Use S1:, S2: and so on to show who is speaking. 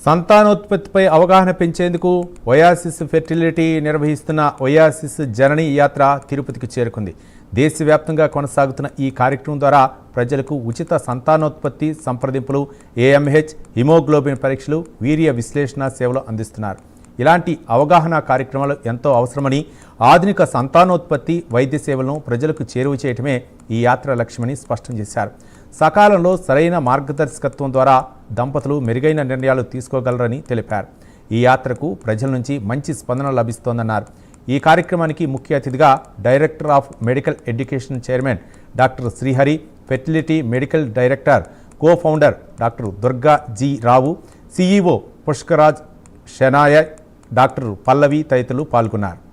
S1: సంతానోత్పత్తిపై అవగాహన పెంచేందుకు ఒయాసిస్ ఫెర్టిలిటీ నిర్వహిస్తున్న ఒయాసిస్ జనని యాత్ర తిరుపతికి చేరుకుంది. దేశవ్యాప్తంగా కొనసాగుతున్న ఈ కార్యక్రమం ద్వారా ప్రజలకు ఉచిత సంతానోత్పత్తి సంప్రదింపులు, AMH, హిమోగ్లోబిన్ పరీక్షలు, వీర్య విశ్లేషణ సేవలు అందిస్తున్నారు. ఇలాంటి అవగాహన కార్యక్రమాలు ఎంతో అవసరమని, ఆధునిక సంతానోత్పత్తి వైద్య సేవలను ప్రజలకు చేరువ చేయటమే ఈ యాత్ర లక్ష్యమని స్పష్టం చేశారు. సకాలంలో సరైన మార్గదర్శకత్వం ద్వారా దంపతులు మెరుగైన నిర్ణయాలు తీసుకోగలరని తెలిపారు. ఈ యాత్రకు ప్రజల నుంచి మంచి స్పందన లభిస్తోందన్నారు. ఈ కార్యక్రమానికి ముఖ్య అతిథిగా director of medical education chairman doctor Srihari, fertility medical director, co-founder doctor Durga G Rao, CEO Pushkaraj Shenoy, doctor Pallavi తదితరులు పాల్గొన్నారు.